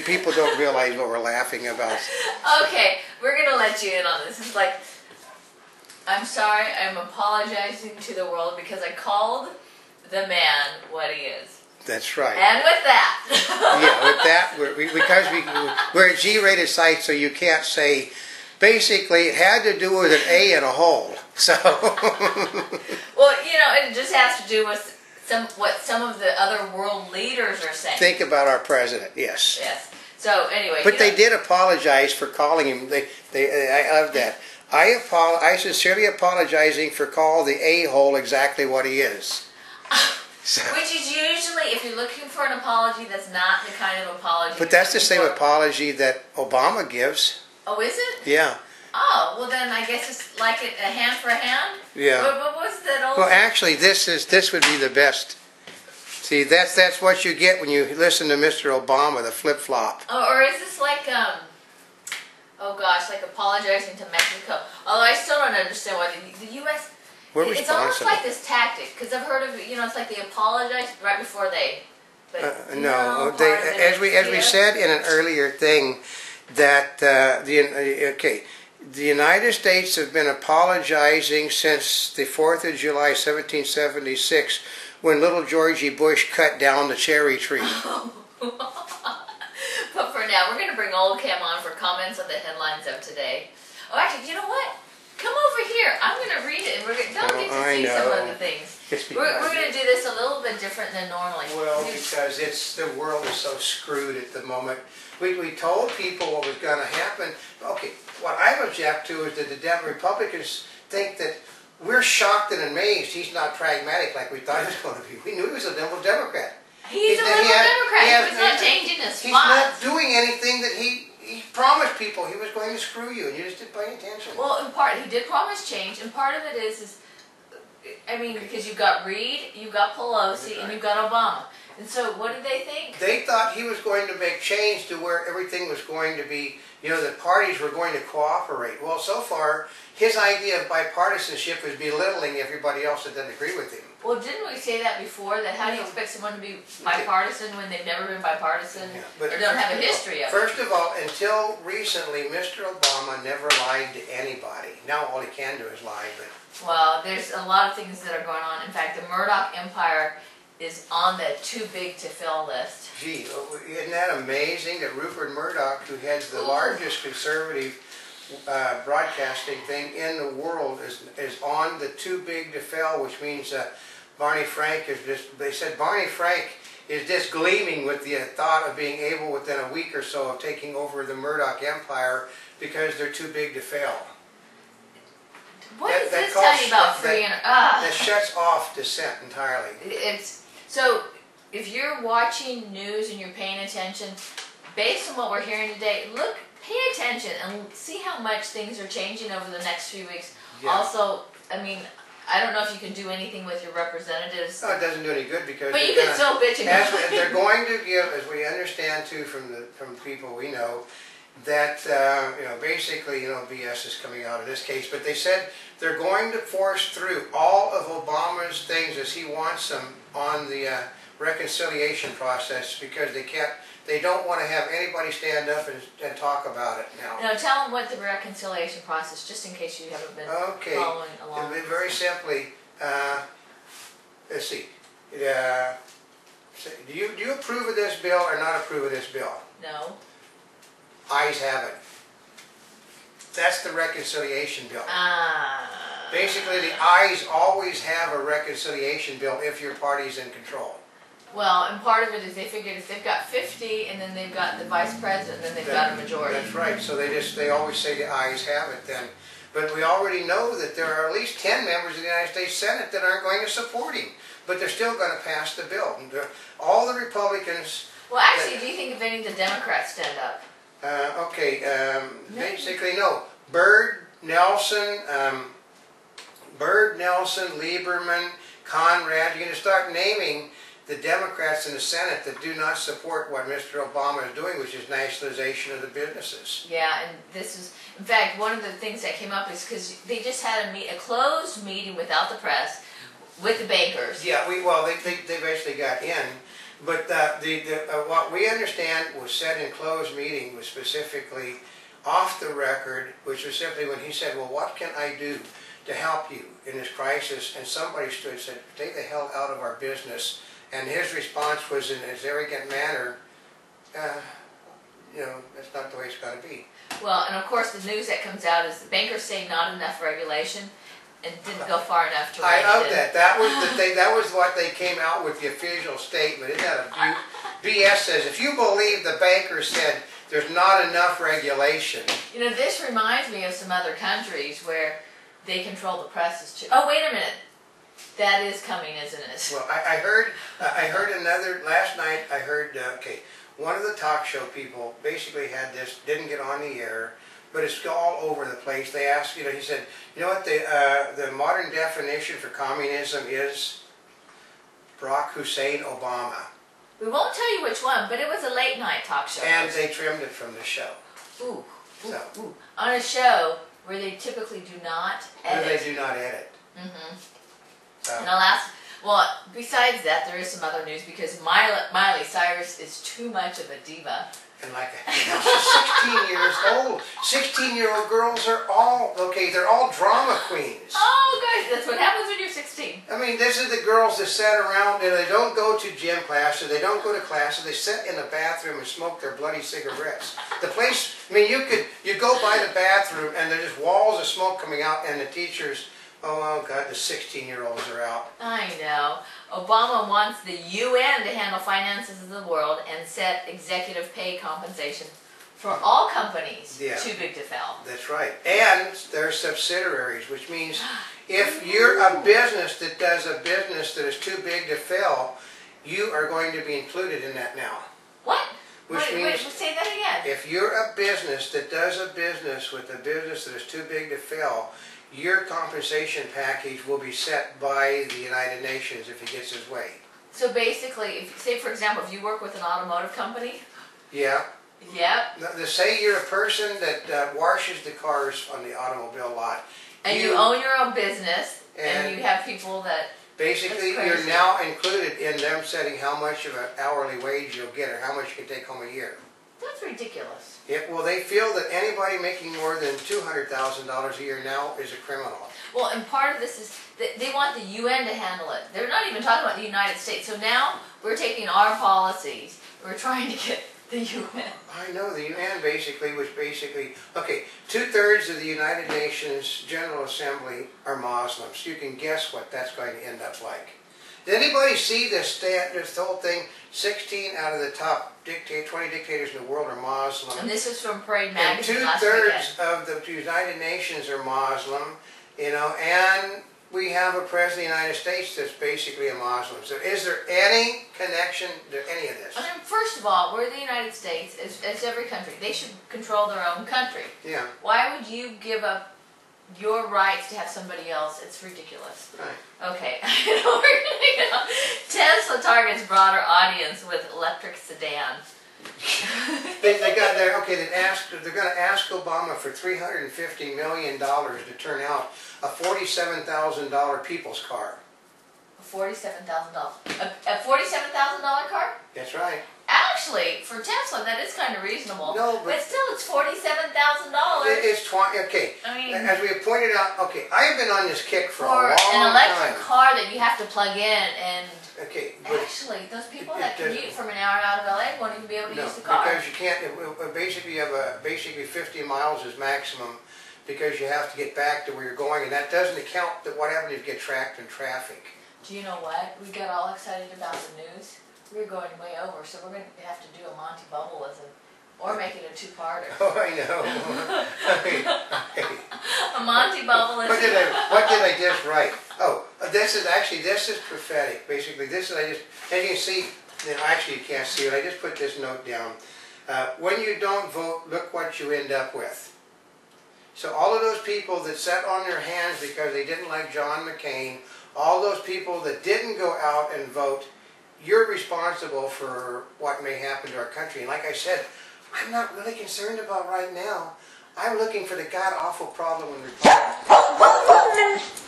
People don't realize what we're laughing about. Okay, we're gonna let you in on this. It's like, I'm sorry, I'm apologizing to the world because I called the man what he is. That's right. And with that. Yeah, with that, we're a G-rated site, so you can't say. Basically, it had to do with an A and a hole. So. Well, it just has to do with what some of the other world leaders are saying. Think about our president. Yes. Yes. So anyway. But they did apologize for calling him. I love that. I sincerely apologizing for calling the a-hole exactly what he is. So. Which is usually, if you're looking for an apology, that's not the kind of apology. But that's the same apology that Obama gives. Oh, is it? Yeah. Oh, well then I guess it's like a hand for a hand? Yeah. What was that old... Well, actually, this would be the best. See, that's what you get when you listen to Mr. Obama, the flip-flop. Oh, or is this like, oh gosh, like apologizing to Mexico? Although I still don't understand why the U.S. We're It's almost like this tactic, because I've heard of it, it's like they apologize right before they... But, no, as we said in an earlier thing, that the United States have been apologizing since the 4th of July, 1776, when little Georgie Bush cut down the cherry tree. But for now, we're going to bring Oldecam on for comments on the headlines of today. Oh, actually, you know what? Come over here. I'm going to read it, and don't get to see some of the things. We're going to do this a little bit different than normally. Well, because the world is so screwed at the moment. We told people what was going to happen. Okay, what I object to is that the Republicans think that we're shocked and amazed he's not pragmatic like we thought he was going to be. We knew he was a liberal Democrat. He's a liberal Democrat. He's not changing his spots. He's not doing anything that he promised people he was going to screw you, and you just didn't pay attention. Well, in part, he did promise change, and part of it is because you've got Reid, you've got Pelosi, and you've got Obama. And so what did they think? They thought he was going to make change to where everything was going to be, the parties were going to cooperate. Well, so far, his idea of bipartisanship is belittling everybody else that doesn't agree with him. Well, didn't we say that before? That how do you expect someone to be bipartisan when they've never been bipartisan or don't have a history of it? First of all, until recently, Mr. Obama never lied to anybody. Now all he can do is lie. But well, there's a lot of things that are going on. In fact, the Murdoch empire is on the too big to fill list. Gee, isn't that amazing that Rupert Murdoch, who heads the largest conservative broadcasting thing in the world, is on the too big to fail, which means Barney Frank is just, they said Barney Frank is just gleaming with the thought of being able within a week or so of taking over the Murdoch empire because they're too big to fail. What does this tell you about free and... That shuts off dissent entirely. So if you're watching news and you're paying attention, based on what we're hearing today, pay attention and see how much things are changing over the next few weeks. Yeah. Also, I don't know if you can do anything with your representatives. No, it doesn't do any good because... But you can still bitch and they're going to give, as we understand too from people we know, that basically BS is coming out of this case. But they said they're going to force through all of Obama's things as he wants them on the reconciliation process because they don't want to have anybody stand up and talk about it now. No, tell them what the reconciliation process, just in case you haven't been following along. Okay, very simply, let's see. Do you approve of this bill or not approve of this bill? No. Ayes have it. That's the reconciliation bill. Basically, the ayes always have a reconciliation bill if your party's in control. Well, and part of it is they figured if they've got 50 and then they've got the vice president, then they've got a majority. That's right. So they always say the ayes have it then. But we already know that there are at least 10 members of the United States Senate that aren't going to support him. But they're still going to pass the bill. All the Republicans... Well, actually, do you think if any of the Democrats stand up? Basically, no. Byrd, Nelson, Lieberman, Conrad, you're going to start naming the Democrats in the Senate that do not support what Mr. Obama is doing, which is nationalization of the businesses. Yeah, and this is, in fact, one of the things that came up is because they just had a closed meeting without the press with the bankers. Yeah, well, they basically got in, but what we understand was said in closed meeting was specifically off the record, which was simply when he said, well, what can I do to help you in this crisis? And somebody stood and said, take the hell out of our business. And his response was in his arrogant manner, that's not the way it's got to be. Well, and of course the news that comes out is the bankers say not enough regulation and didn't go far enough to I love that. That was what they came out with, the official statement. Isn't that a BS says, if you believe the bankers said there's not enough regulation. This reminds me of some other countries where they control the presses too. Oh, wait a minute. That is coming, isn't it? Well, I heard another, last night I heard, one of the talk show people basically had this, didn't get on the air, but it's all over the place. They asked, he said, you know what the modern definition for communism is? Barack Hussein Obama. We won't tell you which one, but it was a late night talk show. And they trimmed it from the show. Ooh. On a show where they typically do not edit. Where they do not edit. Mm-hmm. Well, besides that, there is some other news because Miley Cyrus is too much of a diva. And she's 16 years old. 16-year-old girls are all, they're all drama queens. Oh, guys, that's what happens when you're 16. I mean, this is the girls that sit around and they don't go to gym classes, they don't go to classes, they sit in the bathroom and smoke their bloody cigarettes. The place, you go by the bathroom and there's just walls of smoke coming out and the teachers, oh God, the 16-year-olds are out. I know. Obama wants the UN to handle finances of the world and set executive pay compensation for all companies too big to fail. That's right. And their subsidiaries, which means if you're a business that does a business that is too big to fail, you are going to be included in that now. What? Wait, say that again. If you're a business that does a business with a business that is too big to fail, your compensation package will be set by the United Nations if he gets his way. So basically, say for example, if you work with an automotive company. Yeah. Yep. Say you're a person that washes the cars on the automobile lot. And you own your own business, and you have people that... Basically, you're now included in them setting how much of an hourly wage you'll get or how much you can take home a year. That's ridiculous. Well, they feel that anybody making more than $200,000 a year now is a criminal. Well, and part of this is that they want the UN to handle it. They're not even talking about the United States. So now we're taking our policies. We're trying to get the UN. I know, the UN basically was basically, 2/3 of the United Nations General Assembly are Muslims. You can guess what that's going to end up like. Did anybody see this whole thing? 16 out of the top 20 dictators in the world are Muslim. And this is from Parade Magazine last weekend. And 2/3 of the United Nations are Muslim, and we have a president of the United States that's basically a Muslim. So is there any connection to any of this? I mean, first of all, we're the United States, as every country. They should control their own country. Yeah. Why would you give up your rights to have somebody else? It's ridiculous. Right. Okay. Tesla targets broader audience with electric sedan. They're going to ask Obama for $350 million to turn out a $47,000 people's car. A $47,000. A $47,000 car? That's right. Actually, for Tesla, that is kind of reasonable. No, but still, it's $47,000. It's okay. I mean, as we have pointed out, I have been on this kick for a long time. For an electric car that you have to plug in, and actually, those people that commute from an hour out of LA won't even be able to use the car. Because you can't. Basically, you have basically 50 miles is maximum, because you have to get back to where you're going, and that doesn't account that what happens if you get trapped in traffic. Do you know what? We got all excited about the news. We're going way over, so we're going to have to do a Monty Bubble or make it a two-parter. Oh, I know. A Monty Bubble is... What did I just write? Oh, this is prophetic. Basically, as you can see, actually you can't see it, I just put this note down. When you don't vote, look what you end up with. So all of those people that sat on their hands because they didn't like John McCain, all those people that didn't go out and vote, you're responsible for what may happen to our country. And like I said, I'm not really concerned about right now. I'm looking for the god-awful problem in Republicans.